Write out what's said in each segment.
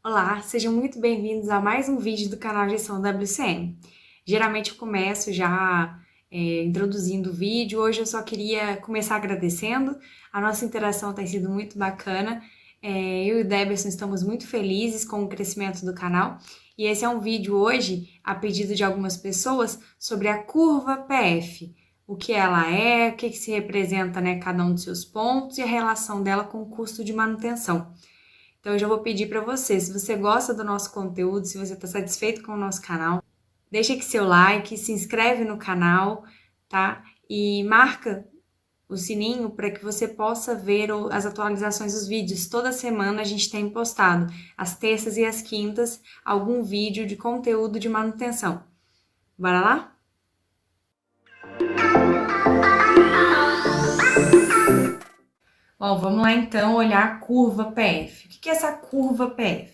Olá, sejam muito bem-vindos a mais um vídeo do canal Gestão WCM. Geralmente eu começo já introduzindo o vídeo, hoje eu só queria começar agradecendo, a nossa interação tem sido muito bacana, eu e o Deberson estamos muito felizes com o crescimento do canal e esse é um vídeo hoje, a pedido de algumas pessoas, sobre a curva PF, o que ela é, o que se representa, né, cada um dos seus pontos e a relação dela com o custo de manutenção. Então, eu já vou pedir para você, se você gosta do nosso conteúdo, se você está satisfeito com o nosso canal, deixa aqui seu like, se inscreve no canal, tá? E marca o sininho para que você possa ver as atualizações dos vídeos. Toda semana a gente tem postado, às terças e às quintas, algum vídeo de conteúdo de manutenção. Bora lá? Bom, vamos lá então olhar a curva PF. O que é essa curva PF?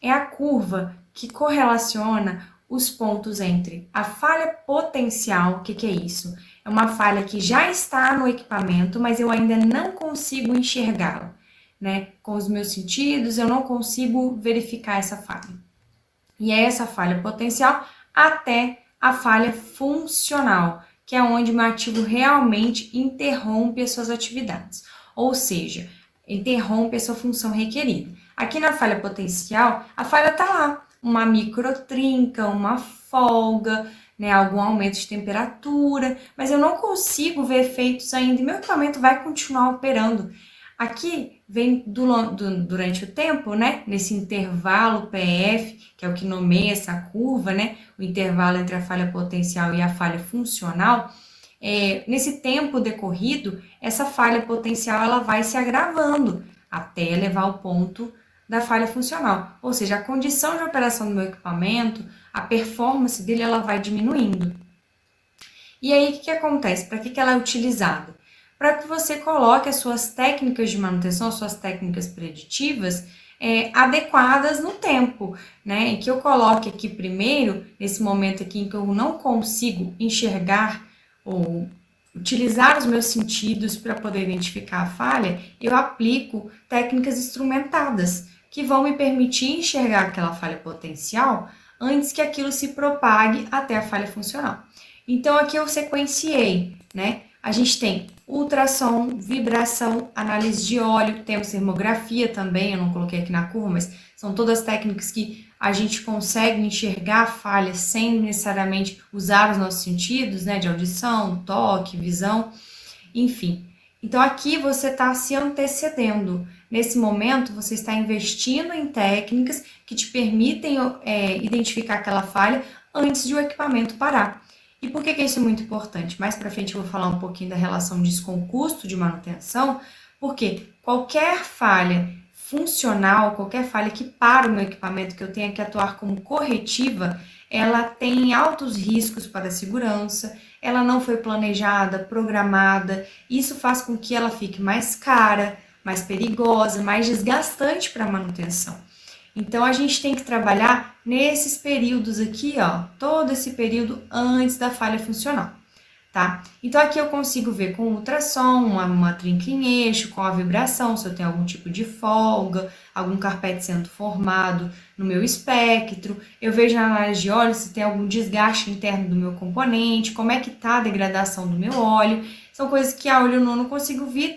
É a curva que correlaciona os pontos entre a falha potencial, o que é isso? É uma falha que já está no equipamento, mas eu ainda não consigo enxergá-la, né? Com os meus sentidos, eu não consigo verificar essa falha. E é essa falha potencial até a falha funcional, que é onde o meu ativo realmente interrompe as suas atividades, ou seja, interrompe a sua função requerida. Aqui na falha potencial, a falha está lá, uma microtrinca, uma folga, né, algum aumento de temperatura, mas eu não consigo ver efeitos ainda e meu equipamento vai continuar operando. Aqui vem durante o tempo, né, nesse intervalo PF, que é o que nomeia essa curva, né, o intervalo entre a falha potencial e a falha funcional, nesse tempo decorrido, essa falha potencial ela vai se agravando até levar ao ponto da falha funcional. Ou seja, a condição de operação do meu equipamento, a performance dele, ela vai diminuindo. E aí, o que acontece? Para que ela é utilizada? Para que você coloque as suas técnicas de manutenção, as suas técnicas preditivas adequadas no tempo, né? E que eu coloque aqui primeiro, nesse momento aqui em que eu não consigo enxergar ou utilizar os meus sentidos para poder identificar a falha, eu aplico técnicas instrumentadas que vão me permitir enxergar aquela falha potencial antes que aquilo se propague até a falha funcional. Então aqui eu sequenciei, né? A gente tem ultrassom, vibração, análise de óleo, temos termografia também, eu não coloquei aqui na curva, mas são todas técnicas que a gente consegue enxergar a falha sem necessariamente usar os nossos sentidos, né, de audição, toque, visão, enfim. Então aqui você está se antecedendo. Nesse momento, você está investindo em técnicas que te permitem identificar aquela falha antes de o equipamento parar. E por que isso é muito importante? Mais para frente eu vou falar um pouquinho da relação disso com o custo de manutenção, porque qualquer falha funcional, qualquer falha que para o meu equipamento, que eu tenha que atuar como corretiva, ela tem altos riscos para a segurança, ela não foi planejada, programada, isso faz com que ela fique mais cara, mais perigosa, mais desgastante para a manutenção. Então, a gente tem que trabalhar nesses períodos aqui, ó, todo esse período antes da falha funcional, tá? Então, aqui eu consigo ver com o ultrassom, uma trinca em eixo, com a vibração, se eu tenho algum tipo de folga, algum carpete sendo formado no meu espectro. Eu vejo na análise de óleo se tem algum desgaste interno do meu componente, como é que tá a degradação do meu óleo. São coisas que a olho nu não consigo ver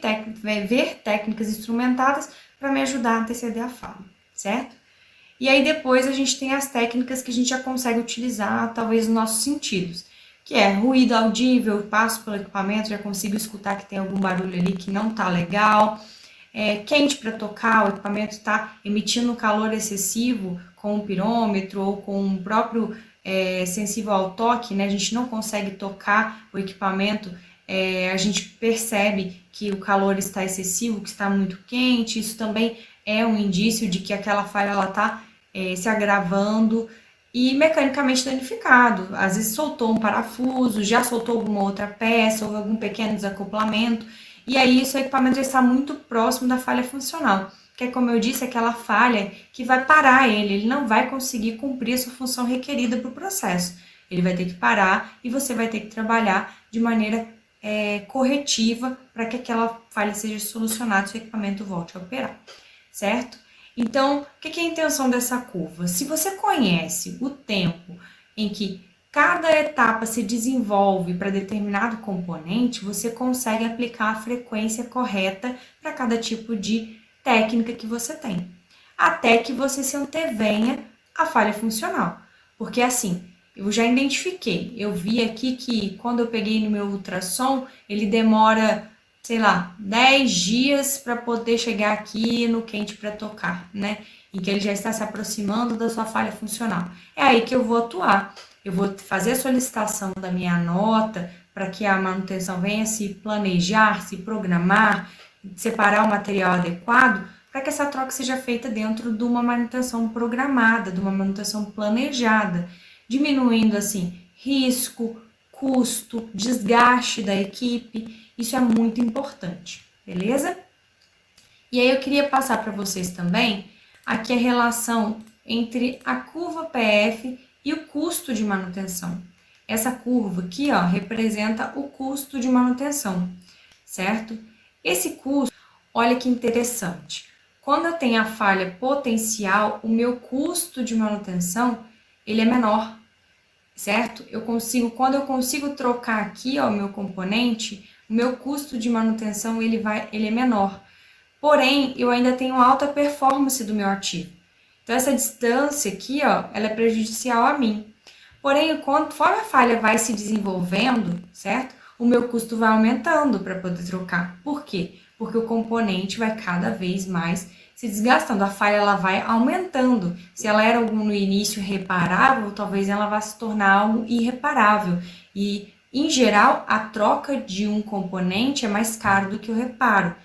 técnicas instrumentadas para me ajudar a anteceder a falha, certo? E aí depois a gente tem as técnicas que a gente já consegue utilizar, talvez nos nossos sentidos, que é ruído audível, eu passo pelo equipamento, já consigo escutar que tem algum barulho ali que não tá legal, quente para tocar, o equipamento está emitindo calor excessivo com o pirômetro ou com o próprio sensível ao toque, né? A gente não consegue tocar o equipamento, a gente percebe que o calor está excessivo, que está muito quente, isso também é um indício de que aquela falha ela está se agravando e mecanicamente danificado. Às vezes soltou um parafuso, já soltou alguma outra peça, houve algum pequeno desacoplamento, e aí isso, o equipamento já está muito próximo da falha funcional, que é, como eu disse, aquela falha que vai parar ele não vai conseguir cumprir a sua função requerida para o processo. Ele vai ter que parar e você vai ter que trabalhar de maneira corretiva para que aquela falha seja solucionada e o equipamento volte a operar, certo? Então, o que é a intenção dessa curva? Se você conhece o tempo em que cada etapa se desenvolve para determinado componente, você consegue aplicar a frequência correta para cada tipo de técnica que você tem, até que você se antevenha à falha funcional. Porque assim, eu já identifiquei, eu vi aqui que quando eu peguei no meu ultrassom, ele demora, sei lá, 10 dias para poder chegar aqui no quente para tocar, né? Em que ele já está se aproximando da sua falha funcional. É aí que eu vou atuar. Eu vou fazer a solicitação da minha nota para que a manutenção venha se planejar, se programar, separar o material adequado para que essa troca seja feita dentro de uma manutenção programada, de uma manutenção planejada, diminuindo assim risco, custo, desgaste da equipe. Isso é muito importante, beleza? E aí eu queria passar para vocês também aqui a relação entre a curva PF e o custo de manutenção. Essa curva aqui, ó, representa o custo de manutenção, certo? Esse custo, olha que interessante. Quando eu tenho a falha potencial, o meu custo de manutenção, ele é menor, certo? Quando eu consigo trocar aqui, ó, o meu componente, o meu custo de manutenção, ele é menor. Porém, eu ainda tenho alta performance do meu ativo. Então, essa distância aqui, ó, ela é prejudicial a mim. Porém, conforme a falha vai se desenvolvendo, certo? O meu custo vai aumentando para poder trocar. Por quê? Porque o componente vai cada vez mais se desgastando. A falha ela vai aumentando. Se ela era algo no início reparável, talvez ela vá se tornar algo irreparável. E, em geral, a troca de um componente é mais caro do que o reparo.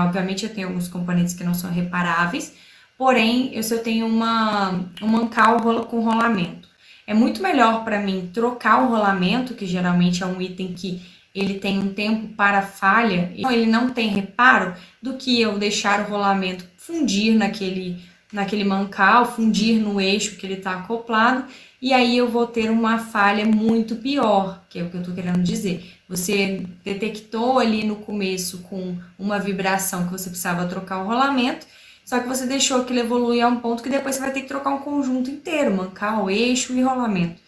Obviamente, eu tenho alguns componentes que não são reparáveis, porém, se eu tenho um mancal com rolamento, é muito melhor para mim trocar o rolamento, que geralmente é um item que ele tem um tempo para falha, então ele não tem reparo, do que eu deixar o rolamento fundir naquele mancal, fundir no eixo que ele está acoplado, e aí eu vou ter uma falha muito pior, que é o que eu estou querendo dizer. Você detectou ali no começo com uma vibração que você precisava trocar o rolamento, só que você deixou aquilo evoluir a um ponto que depois você vai ter que trocar um conjunto inteiro, mancal, eixo e rolamento.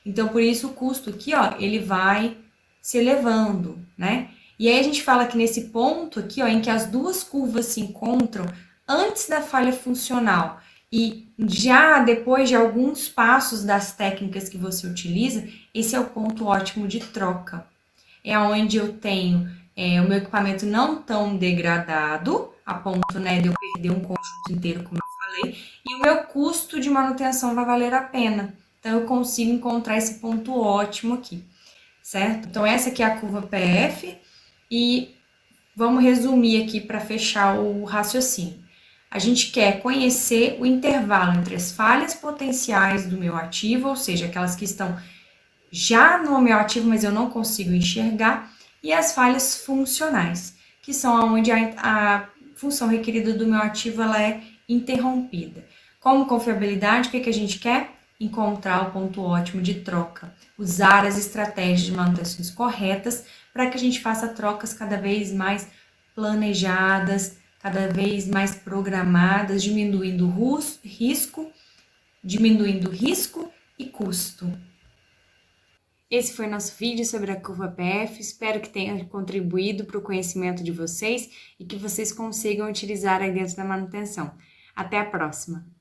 Então, por isso o custo aqui, ó, ele vai se elevando, né? E aí a gente fala que nesse ponto aqui, ó, em que as duas curvas se encontram antes da falha funcional e já depois de alguns passos das técnicas que você utiliza, esse é o ponto ótimo de troca. É onde eu tenho o meu equipamento não tão degradado, a ponto, né, de eu perder um conjunto inteiro, como eu falei, e o meu custo de manutenção vai valer a pena. Então, eu consigo encontrar esse ponto ótimo aqui, certo? Então, essa aqui é a curva PF e vamos resumir aqui para fechar o raciocínio. A gente quer conhecer o intervalo entre as falhas potenciais do meu ativo, ou seja, aquelas que estão já no meu ativo, mas eu não consigo enxergar, e as falhas funcionais, que são onde a função requerida do meu ativo ela é interrompida. Como confiabilidade, o que a gente quer? Encontrar o ponto ótimo de troca, usar as estratégias de manutenções corretas para que a gente faça trocas cada vez mais planejadas, cada vez mais programadas, diminuindo risco e custo. Esse foi nosso vídeo sobre a curva PF, espero que tenha contribuído para o conhecimento de vocês e que vocês consigam utilizar aí dentro da manutenção. Até a próxima!